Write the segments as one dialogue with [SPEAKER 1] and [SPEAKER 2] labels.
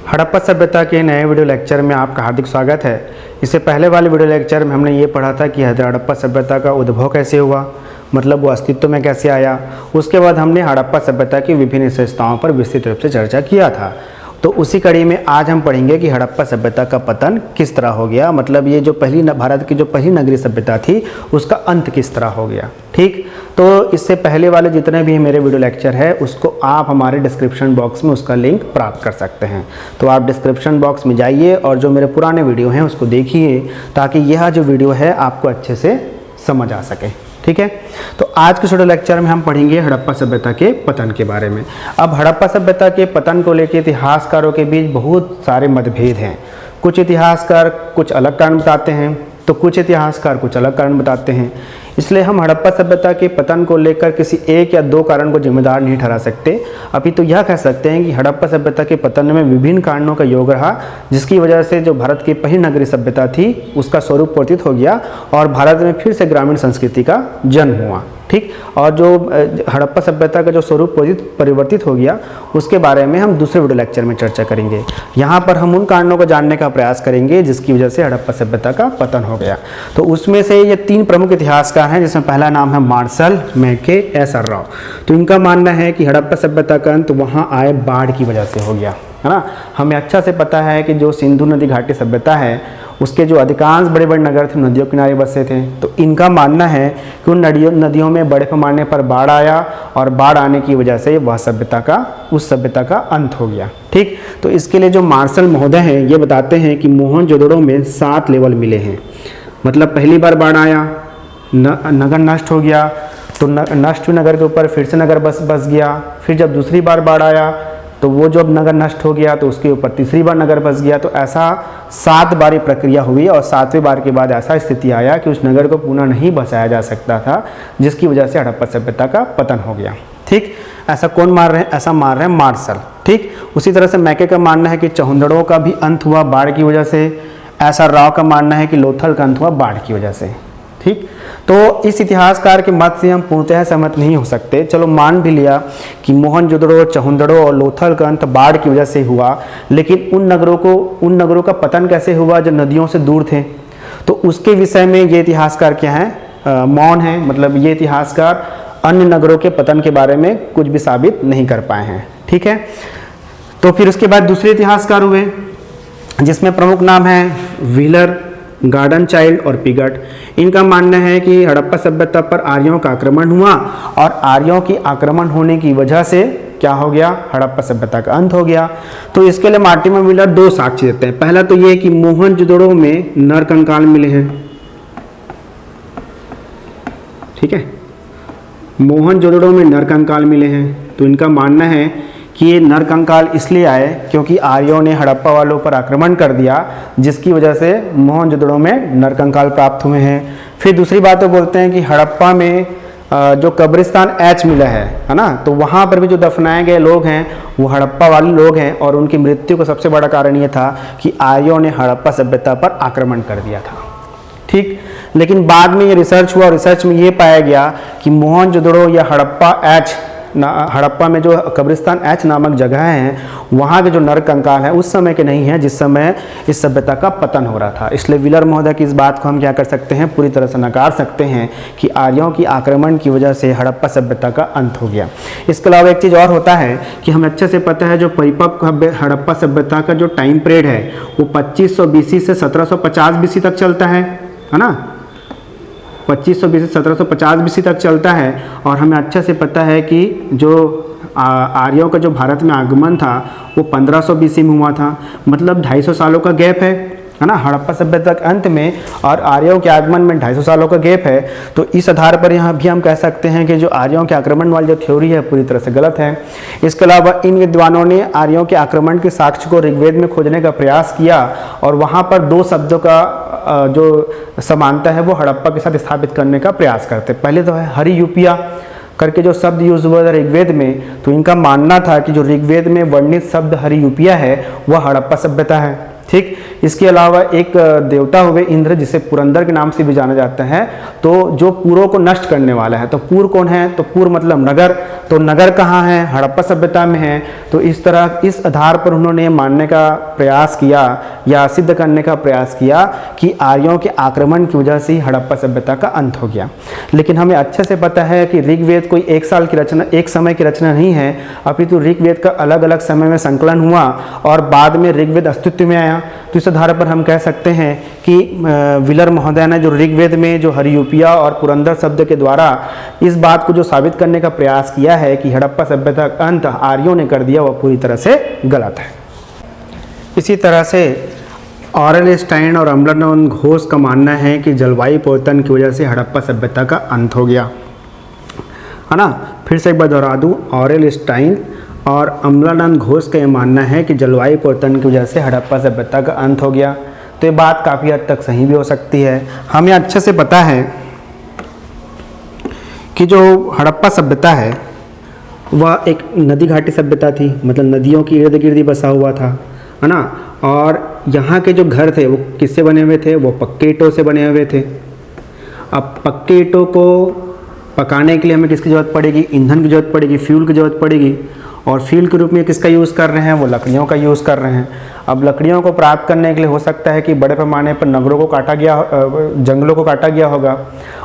[SPEAKER 1] हड़प्पा सभ्यता के नए वीडियो लेक्चर में आपका हार्दिक स्वागत है। इससे पहले वाले वीडियो लेक्चर में हमने ये पढ़ा था कि हड़प्पा सभ्यता का उद्भव कैसे हुआ, मतलब वो अस्तित्व में कैसे आया। उसके बाद हमने हड़प्पा सभ्यता की विभिन्न विशेषताओं पर विस्तृत रूप से चर्चा किया था। तो उसी कड़ी में आज हम पढ़ेंगे कि हड़प्पा सभ्यता का पतन किस तरह हो गया, मतलब ये जो भारत की जो पहली नगरीय सभ्यता थी उसका अंत किस तरह हो गया। ठीक, तो इससे पहले वाले जितने भी मेरे वीडियो लेक्चर है उसको आप हमारे डिस्क्रिप्शन बॉक्स में उसका लिंक प्राप्त कर सकते हैं। तो आप डिस्क्रिप्शन बॉक्स में जाइए और जो मेरे पुराने वीडियो हैं उसको देखिए ताकि यह जो वीडियो है आपको अच्छे से समझ आ सके। ठीक है, तो आज के वीडियो लेक्चर में हम पढ़ेंगे हड़प्पा सभ्यता के पतन के बारे में। अब हड़प्पा सभ्यता के पतन को लेकर इतिहासकारों के बीच बहुत सारे मतभेद हैं। कुछ इतिहासकार कुछ अलग कारण बताते हैं तो कुछ इतिहासकार कुछ अलग कारण बताते हैं। इसलिए हम हड़प्पा सभ्यता के पतन को लेकर किसी एक या दो कारण को जिम्मेदार नहीं ठहरा सकते। अभी तो यह कह सकते हैं कि हड़प्पा सभ्यता के पतन में विभिन्न कारणों का योग रहा, जिसकी वजह से जो भारत की पहली नगरीय सभ्यता थी उसका स्वरूप परिवर्तित हो गया और भारत में फिर से ग्रामीण संस्कृति का जन्म हुआ। ठीक, और जो हड़प्पा सभ्यता का जो स्वरूप परिवर्तित हो गया उसके बारे में हम दूसरे वीडियो लेक्चर में चर्चा करेंगे। यहाँ पर हम उन कारणों को जानने का प्रयास करेंगे जिसकी वजह से हड़प्पा सभ्यता का पतन हो गया। तो उसमें से ये तीन प्रमुख इतिहासकार हैं, जिसमें पहला नाम है मार्शल, मैके, एस.आर. राव। तो इनका मानना है कि हड़प्पा सभ्यता का अंत वहाँ आए बाढ़ की वजह से हो गया, है ना। हमें अच्छा से पता है कि जो सिंधु नदी घाटी सभ्यता है उसके जो अधिकांश बड़े बड़े नगर थे नदियों किनारे बसे थे। तो इनका मानना है कि उन नदियों में बड़े पैमाने पर बाढ़ आया और बाढ़ आने की वजह से वह उस सभ्यता का अंत हो गया। ठीक, तो इसके लिए जो मार्शल महोदय हैं ये बताते हैं कि मोहनजोदड़ो में 7 लेवल मिले हैं। मतलब पहली बार बाढ़ आया, नगर नष्ट हो गया, तो नष्ट हुए नगर के ऊपर फिर से नगर बस गया। फिर जब दूसरी बार बाढ़ आया तो वो जब नगर नष्ट हो गया तो उसके ऊपर तीसरी बार नगर बस गया। तो ऐसा 7 बार प्रक्रिया हुई और 7वें बार के बाद ऐसा स्थिति आया कि उस नगर को पुनः नहीं बसाया जा सकता था, जिसकी वजह से हड़प्पा सभ्यता का पतन हो गया। ठीक, ऐसा कौन मार रहे हैं? ऐसा मार रहे हैं मार्शल। ठीक, उसी तरह से मैके का मानना है कि चौहंदड़ों का भी अंत हुआ बाढ़ की वजह से। एस.आर. राव का मानना है कि लोथल का अंत हुआ बाढ़ की वजह से। ठीक, तो इस इतिहासकार के मत से हम पूर्णतः सहमत नहीं हो सकते। चलो मान भी लिया कि मोहनजोदड़ो, चौहंदड़ो और लोथल का अंत बाढ़ की वजह से हुआ, लेकिन उन नगरों का पतन कैसे हुआ जो नदियों से दूर थे? तो उसके विषय में ये इतिहासकार क्या हैं? मौन है। मतलब ये इतिहासकार अन्य नगरों के पतन के बारे में कुछ भी साबित नहीं कर पाए हैं। ठीक है, तो फिर उसके बाद दूसरे इतिहासकार हुए जिसमें प्रमुख नाम है व्हीलर, गार्डन चाइल्ड और पिगट। इनका मानना है कि हड़प्पा सभ्यता पर आर्यों का आक्रमण हुआ और आर्यों की आक्रमण होने की वजह से क्या हो गया? हड़प्पा सभ्यता का अंत हो गया। तो इसके लिए मार्टिन व्हीलर 2 साक्ष्य देते हैं। पहला तो ये कि मोहनजोदड़ो में नर कंकाल मिले हैं। ठीक है, मोहनजोदड़ो में नर कंकाल मिले हैं। तो इनका मानना है कि ये नर कंकाल इसलिए आए क्योंकि आर्यों ने हड़प्पा वालों पर आक्रमण कर दिया, जिसकी वजह से मोहनजोदड़ो में नर कंकाल प्राप्त हुए हैं। फिर दूसरी बात तो बोलते हैं कि हड़प्पा में जो कब्रिस्तान एच मिला है ना, तो वहाँ पर भी जो दफनाए गए लोग हैं वो हड़प्पा वाले लोग हैं और उनकी मृत्यु का सबसे बड़ा कारण ये था कि आर्यों ने हड़प्पा सभ्यता पर आक्रमण कर दिया था। ठीक, लेकिन बाद में ये रिसर्च हुआ और रिसर्च में ये पाया गया कि मोहनजोदड़ो या हड़प्पा में जो कब्रिस्तान एच नामक जगह है वहाँ के जो नर कंकाल है उस समय के नहीं है जिस समय इस सभ्यता का पतन हो रहा था। इसलिए व्हीलर महोदय की इस बात को हम क्या कर सकते हैं? पूरी तरह से नकार सकते हैं कि आर्यों की आक्रमण की वजह से हड़प्पा सभ्यता का अंत हो गया। इसके अलावा एक चीज़ और होता है कि हमें अच्छे से पता है जो परिपक्व हड़प्पा सभ्यता का जो टाइम पीरियड है वो 2500 BC से 1750 BC तक चलता है ना। 2500 BC से 1750 BC तक चलता है और हमें अच्छे से पता है कि जो आर्यों का जो भारत में आगमन था वो 1500 BC में हुआ था। मतलब 250 सालों का गैप है ना हड़प्पा सभ्यता के अंत में और आर्यों के आगमन में 250 सालों का गैप है। तो इस आधार पर यहाँ भी हम कह सकते हैं कि जो आर्यों के आक्रमण वाली जो थ्योरी है पूरी तरह से गलत है। इसके अलावा इन विद्वानों ने आर्यों के आक्रमण के साक्ष्य को ऋग्वेद में खोजने का प्रयास किया और वहाँ पर 2 शब्दों का जो समानता है वो हड़प्पा के साथ स्थापित करने का प्रयास करते। पहले तो है हरि यूपिया करके जो शब्द यूज हुआ था ऋग्वेद में, तो इनका मानना था कि जो ऋग्वेद में वर्णित शब्द हरि यूपिया है वह हड़प्पा सभ्यता है। ठीक। इसके अलावा एक देवता हुए इंद्र, जिसे पुरंदर के नाम से भी जाना जाता है, तो जो पुरों को नष्ट करने वाला है। तो पुर कौन है? तो पुर मतलब नगर। तो नगर कहाँ है? हड़प्पा सभ्यता में है। तो इस तरह इस आधार पर उन्होंने मानने का प्रयास किया या सिद्ध करने का प्रयास किया कि आर्यों के आक्रमण की वजह से ही हड़प्पा सभ्यता का अंत हो गया। लेकिन हमें अच्छे से पता है कि ऋग्वेद कोई एक साल की रचना, एक समय की रचना नहीं है, अपितु ऋग्वेद का अलग अलग समय में संकलन हुआ और बाद में ऋग्वेद अस्तित्व में आया। तो इस आधार पर हम कह सकते हैं कि व्हीलर महोदय ने जो ऋग्वेद में जो हरियूपिया और पुरंदर शब्द के द्वारा इस बात को जो साबित करने का प्रयास किया है कि हड़प्पा सभ्यता का अंत आर्यों ने कर दिया, वह पूरी तरह से गलत है। इसी तरह से ऑरेल स्टाइन और अम्लानंद घोष का मानना है कि जलवायु परिवर्तन की वजह से हड़प्पा सभ्यता का अंत हो गया, है ना। फिर से एक बार दोहरा दूँ, ऑरेल स्टाइन और अम्लानंद घोष का ये मानना है कि जलवायु परिवर्तन की वजह से हड़प्पा सभ्यता का अंत हो गया। तो ये बात काफ़ी हद तक सही भी हो सकती है। हमें अच्छे से पता है कि जो हड़प्पा सभ्यता है वह एक नदी घाटी सभ्यता थी, मतलब नदियों के इर्द गिर्द ही बसा हुआ था, है ना। और यहाँ के जो घर थे वो किससे बने हुए थे? वो पक्के ईंटों से बने हुए थे। अब पक्के ईंटों को पकाने के लिए हमें किसकी ज़रूरत पड़ेगी? ईंधन की ज़रूरत पड़ेगी, फ्यूल की ज़रूरत पड़ेगी। और फ्यूल के रूप में किसका यूज़ कर रहे हैं? वो लकड़ियों का यूज़ कर रहे हैं। अब लकड़ियों को प्राप्त करने के लिए हो सकता है कि बड़े पैमाने पर नगरों को काटा गया, जंगलों को काटा गया होगा,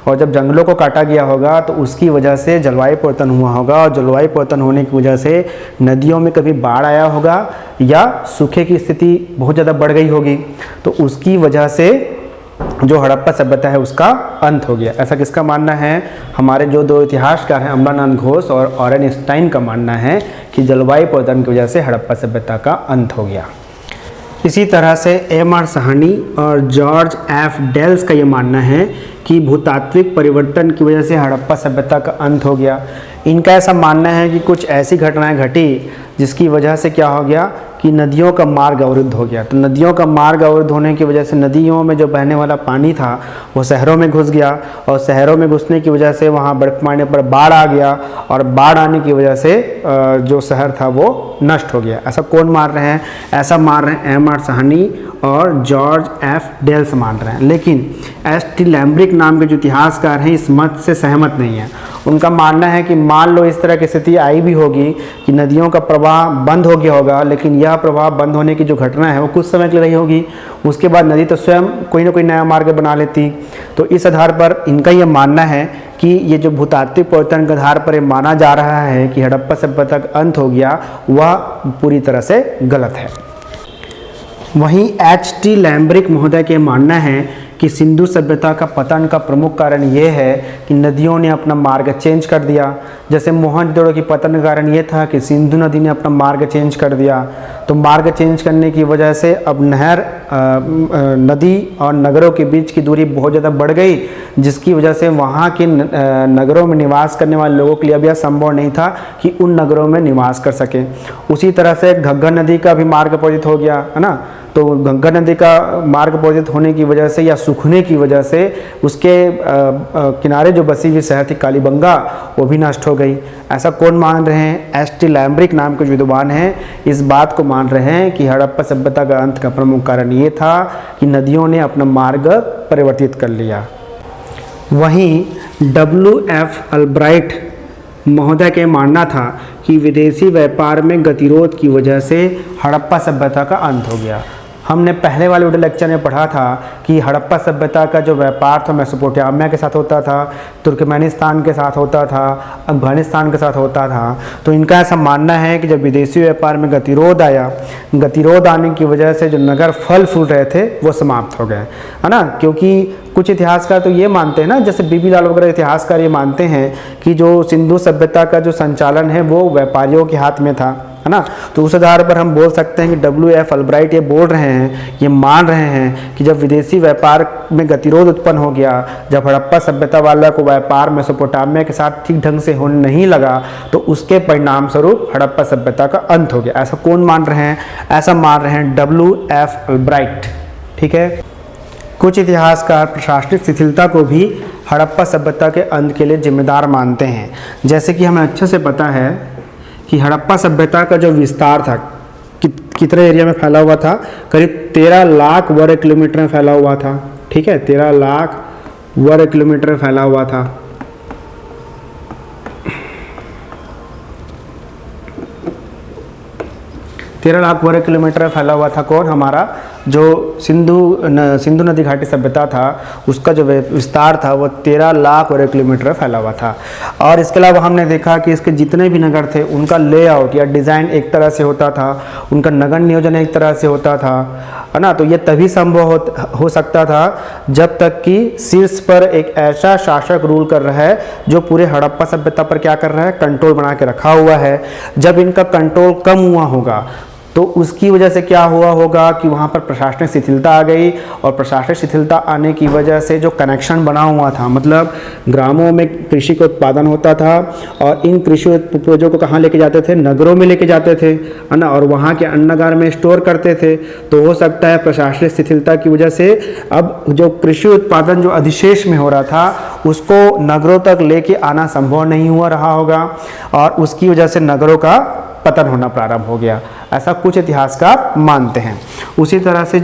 [SPEAKER 1] और जब जंगलों को काटा गया होगा तो उसकी वजह से जलवायु परिवर्तन हुआ होगा, और जलवायु परिवर्तन होने की वजह से नदियों में कभी बाढ़ आया होगा या सूखे की स्थिति बहुत ज़्यादा बढ़ गई होगी। तो उसकी वजह से जो हड़प्पा सभ्यता है उसका अंत हो गया। ऐसा किसका मानना है? हमारे जो दो इतिहासकार हैं अम्लानंद घोष और ऑरेल स्टाइन का मानना है कि जलवायु परिवर्तन की वजह से हड़प्पा सभ्यता का अंत हो गया। इसी तरह से एम.आर. साहनी और जॉर्ज एफ. डेल्स का ये मानना है कि भूतात्विक परिवर्तन की वजह से हड़प्पा सभ्यता का अंत हो गया। इनका ऐसा मानना है कि कुछ ऐसी घटनाएं घटी जिसकी वजह से क्या हो गया कि नदियों का मार्ग अवरुद्ध हो गया। तो नदियों का मार्ग अवरुद्ध होने की वजह से नदियों में जो बहने वाला पानी था वो शहरों में घुस गया, और शहरों में घुसने की वजह से वहाँ बड़े पैमाने पर बाढ़ आ गया, और बाढ़ आने की वजह से जो शहर था वो नष्ट हो गया। ऐसा कौन मान रहे हैं? ऐसा मान रहे हैं एम.आर. साहनी और जॉर्ज एफ. डेल्स मान रहे हैं। लेकिन एस.टी. लैम्ब्रिक नाम के जो इतिहासकार हैं इस मत से सहमत नहीं है। उनका मानना है कि मान लो इस तरह की स्थिति आई भी होगी कि नदियों का प्रवाह बंद हो गया होगा, लेकिन यह प्रवाह बंद होने की जो घटना है वो कुछ समय के लिए रही होगी, उसके बाद नदी तो स्वयं कोई ना कोई नया मार्ग बना लेती। तो इस आधार पर इनका यह मानना है कि ये जो भूतात्विक परिवर्तन के आधार पर ये माना जा रहा है कि हड़प्पा सभ्यता का अंत हो गया, वह पूरी तरह से गलत है। वहीं एच.टी. लैम्ब्रिक महोदय के मानना है कि सिंधु सभ्यता का पतन का प्रमुख कारण ये है कि नदियों ने अपना मार्ग चेंज कर दिया। जैसे मोहनजोदड़ो की पतन का कारण ये था कि सिंधु नदी ने अपना मार्ग चेंज कर दिया। तो मार्ग चेंज करने की वजह से अब नदी और नगरों के बीच की दूरी बहुत ज़्यादा बढ़ गई, जिसकी वजह से वहाँ के नगरों में निवास करने वाले लोगों के लिए अब यह संभव नहीं था कि उन नगरों में निवास कर सकें। उसी तरह से घग्गर नदी का भी मार्ग अवरुद्ध हो गया, है ना। तो गंगा नदी का मार्ग अवरुद्ध होने की वजह से या सूखने की वजह से उसके किनारे जो बसी हुई शहर थी कालीबंगा, वो भी नष्ट हो गई। ऐसा कौन मान रहे हैं? एस.टी. लैम्ब्रिक नाम के विद्वान हैं, इस बात को मान रहे हैं कि हड़प्पा सभ्यता का अंत का प्रमुख कारण ये था कि नदियों ने अपना मार्ग परिवर्तित कर लिया। वहीं W.F. अल्ब्राइट महोदय के मानना था कि विदेशी व्यापार में गतिरोध की वजह से हड़प्पा सभ्यता का अंत हो गया। हमने पहले वाले वीडियो लेक्चर में पढ़ा था कि हड़प्पा सभ्यता का जो व्यापार था मेसोपोटामिया के साथ होता था, तुर्कमेनिस्तान के साथ होता था, अफगानिस्तान के साथ होता था। तो इनका ऐसा मानना है कि जब विदेशी व्यापार में गतिरोध आया, गतिरोध आने की वजह से जो नगर फल फूल रहे थे वो समाप्त हो गए, है ना। क्योंकि कुछ इतिहासकार तो ये मानते हैं ना, जैसे बीबी लाल वगैरह इतिहासकार ये मानते हैं कि जो सिंधु सभ्यता का जो संचालन है वो व्यापारियों के हाथ में था, है ना। तो उस आधार पर हम बोल सकते हैं कि W.F. अल्ब्राइट ये बोल रहे हैं, ये मान रहे हैं कि जब विदेशी व्यापार में गतिरोध उत्पन्न हो गया, जब हड़प्पा सभ्यता वाला को व्यापार मेसोपोटामिया के साथ ठीक ढंग से होने नहीं लगा, तो उसके परिणाम स्वरूप हड़प्पा सभ्यता का अंत हो गया। ऐसा कौन मान रहे हैं? ऐसा मान रहे हैं W.F. अल्ब्राइट, ठीक है। कुछ इतिहासकार प्रशासनिक शिथिलता को भी हड़प्पा सभ्यता के अंत के लिए जिम्मेदार मानते हैं। जैसे कि हमें अच्छे से पता है कि हड़प्पा सभ्यता का जो विस्तार था कितने एरिया में फैला हुआ था, करीब 13 लाख वर्ग किलोमीटर में फैला हुआ था। ठीक है, 13 लाख वर्ग किलोमीटर में फैला हुआ था। तेरह लाख वर्ग किलोमीटर में फैला हुआ था कौन, हमारा जो सिंधु नदी घाटी सभ्यता था, उसका जो विस्तार था वो 13 लाख वर्ग किलोमीटर में फैला हुआ था। और इसके अलावा हमने देखा कि इसके जितने भी नगर थे उनका लेआउट या डिज़ाइन एक तरह से होता था, उनका नगर नियोजन एक तरह से होता था, है ना। तो ये तभी संभव हो सकता था जब तक कि शीर्ष पर एक ऐसा शासक रूल कर रहा है जो पूरे हड़प्पा सभ्यता पर क्या कर रहा है, कंट्रोल बना के रखा हुआ है। जब इनका कंट्रोल कम हुआ होगा तो उसकी वजह से क्या हुआ होगा कि वहाँ पर प्रशासनिक शिथिलता आ गई, और प्रशासनिक शिथिलता आने की वजह से जो कनेक्शन बना हुआ था, मतलब ग्रामों में कृषि का उत्पादन होता था और इन कृषि उपजों को कहाँ लेके जाते थे, नगरों में लेके जाते थे, है ना, और वहाँ के अन्नागार में स्टोर करते थे। तो हो सकता है प्रशासनिक शिथिलता की वजह से अब जो कृषि उत्पादन जो अधिशेष में हो रहा था उसको नगरों तक लेके आना संभव नहीं हुआ रहा होगा, और उसकी वजह से नगरों का पतन होना प्रारंभ हो गया, ऐसा कुछ इतिहासकार मानते हैं। उसी तरह से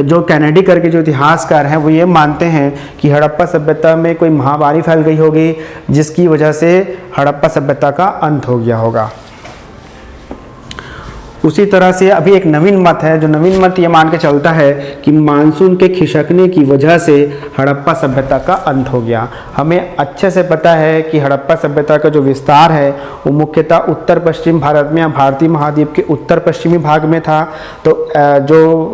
[SPEAKER 1] जो कैनेडी करके जो इतिहासकार हैं वो ये मानते हैं कि हड़प्पा सभ्यता में कोई महामारी फैल गई होगी जिसकी वजह से हड़प्पा सभ्यता का अंत हो गया होगा। उसी तरह से अभी एक नवीन मत है, जो नवीन मत ये मान के चलता है कि मानसून के खिसकने की वजह से हड़प्पा सभ्यता का अंत हो गया। हमें अच्छे से पता है कि हड़प्पा सभ्यता का जो विस्तार है वो मुख्यतः उत्तर पश्चिम भारत में या भारतीय महाद्वीप के उत्तर पश्चिमी भाग में था। तो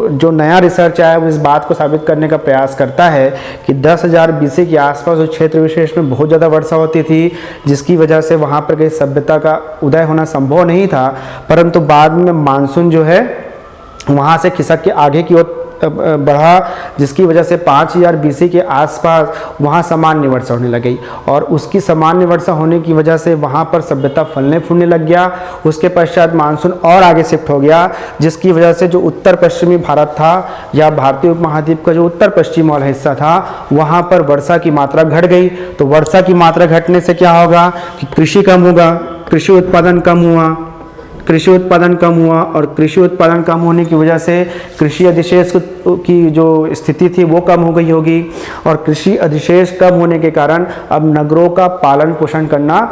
[SPEAKER 1] जो नया रिसर्च आया वो इस बात को साबित करने का प्रयास करता है कि 10,000 BC के आसपास उस क्षेत्र विशेष में बहुत ज़्यादा वर्षा होती थी, जिसकी वजह से वहाँ पर कहीं सभ्यता का उदय होना संभव नहीं था। परंतु बाद में मानसून जो है वहाँ से खिसक के आगे की ओर बढ़ा, जिसकी वजह से 5000 BC के आसपास वहाँ सामान्य वर्षा होने लगी, और उसकी सामान्य वर्षा होने की वजह से वहाँ पर सभ्यता फलने फूलने लग गया। उसके पश्चात मानसून और आगे शिफ्ट हो गया, जिसकी वजह से जो उत्तर पश्चिमी भारत था या भारतीय उपमहाद्वीप का जो उत्तर पश्चिम वाला हिस्सा था वहाँ पर वर्षा की मात्रा घट गई। तो वर्षा की मात्रा घटने से क्या होगा कि कृषि कम होगा, कृषि उत्पादन कम हुआ, कृषि उत्पादन कम हुआ, और कृषि उत्पादन कम होने की वजह से कृषि अधिशेष की जो स्थिति थी वो कम हो गई होगी, और कृषि अधिशेष कम होने के कारण अब नगरों का पालन पोषण करना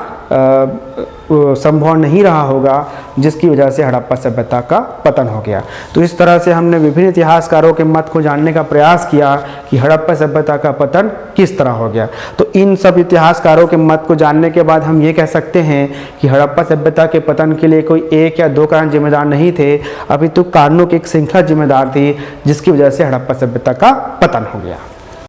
[SPEAKER 1] संभव नहीं रहा होगा, जिसकी वजह से हड़प्पा सभ्यता का पतन हो गया। तो इस तरह से हमने विभिन्न इतिहासकारों के मत को जानने का प्रयास किया कि हड़प्पा सभ्यता का पतन किस तरह हो गया। तो इन सब इतिहासकारों के मत को जानने के बाद हम ये कह सकते हैं कि हड़प्पा सभ्यता के पतन के लिए कोई एक या दो कारण जिम्मेदार नहीं थे, अपितु कारणों की एक श्रृंखला जिम्मेदार थी, जिसकी वजह से हड़प्पा सभ्यता का पतन हो गया।